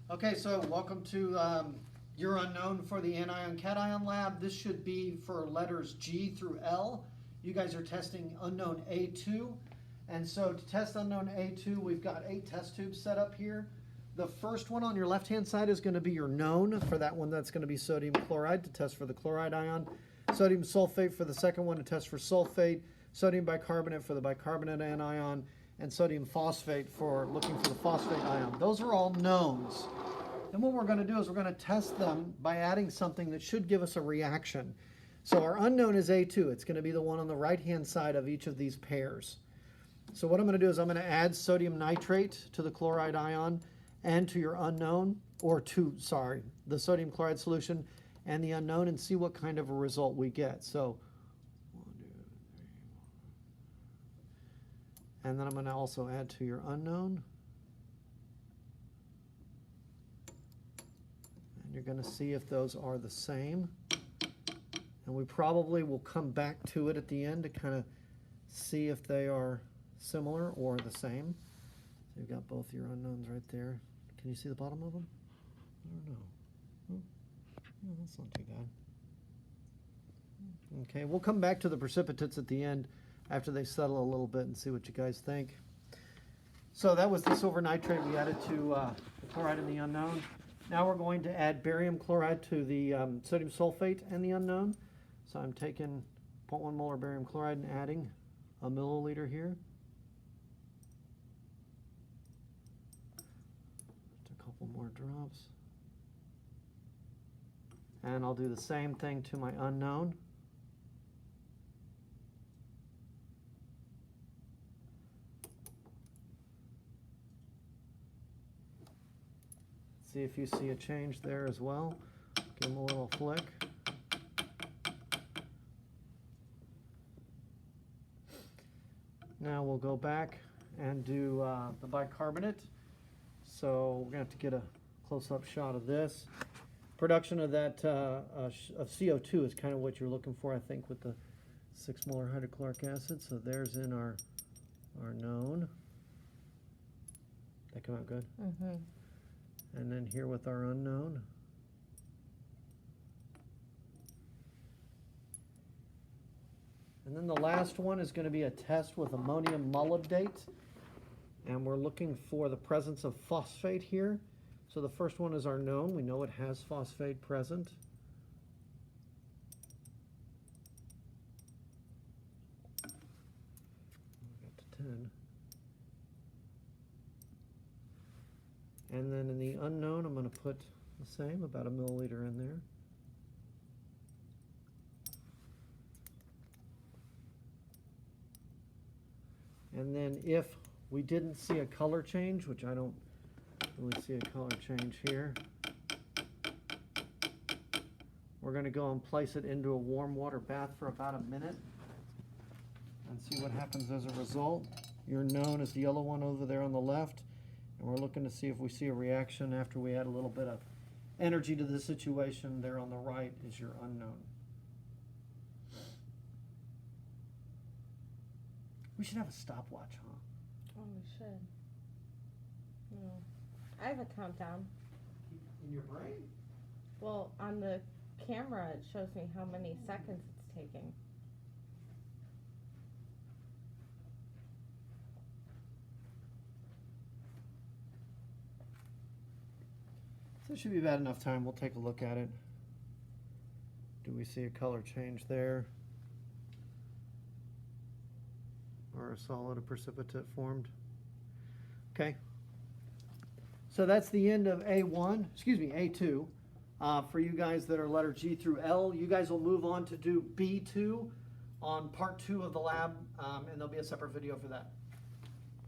Okay, so welcome to your unknown for the anion cation lab. This should be for letters G through L. You guys are testing unknown A2. And so to test unknown A2, we've got 8 test tubes set up here. The first one on your left-hand side is going to be your known. For that one, that's going to be sodium chloride to test for the chloride ion. Sodium sulfate for the second one to test for sulfate. Sodium bicarbonate for the bicarbonate anion. And sodium phosphate for looking for the phosphate ion. Those are all knowns. And what we're going to do is we're going to test them by adding something that should give us a reaction. So our unknown is A2. It's going to be the one on the right-hand side of each of these pairs. So what I'm going to do is I'm going to add sodium nitrate to the chloride ion and to your unknown, or to, sorry, the sodium chloride solution and the unknown, and see what kind of a result we get. So, 1, 2, 3. And then I'm going to also add to your unknown. And you're going to see if those are the same. And we probably will come back to it at the end to kind of see if they are similar or the same. So you've got both your unknowns right there. Can you see the bottom of them? I don't know. Oh, no, that's not too bad. Okay, we'll come back to the precipitates at the end after they settle a little bit and see what you guys think. So that was the silver nitrate we added to the chloride and the unknown. Now we're going to add barium chloride to the sodium sulfate and the unknown. So I'm taking 0.1 molar barium chloride and adding a milliliter here. Just a couple more drops. And I'll do the same thing to my unknown. See if you see a change there as well. Give them a little flick. Now we'll go back and do the bicarbonate. So we're going to have to get a close-up shot of this. Production of that of CO2 is kind of what you're looking for, I think, with the 6 molar hydrochloric acid. So there's in our known. That come out good? Mm-hmm. And then here with our unknown. And then the last one is going to be a test with ammonium molybdate. And we're looking for the presence of phosphate here. So the first one is our known. We know it has phosphate present. Got to 10. And then in the unknown, I'm going to put the same, about a milliliter in there. And then if we didn't see a color change, which I don't really see a color change here, we're going to go and place it into a warm water bath for about a minute and see what happens as a result. Your known is the yellow one over there on the left. And we're looking to see if we see a reaction after we add a little bit of energy to the situation. There on the right is your unknown. We should have a stopwatch, huh? Oh, we should. No. I have a countdown. In your brain? Well, on the camera, it shows me how many seconds it's taking. So it should be about enough time. We'll take a look at it. Do we see a color change there? Or a solid, a precipitate formed? Okay. So that's the end of A1, excuse me, A2. For you guys that are letter G through L, you guys will move on to do B2 on part 2 of the lab, and there'll be a separate video for that.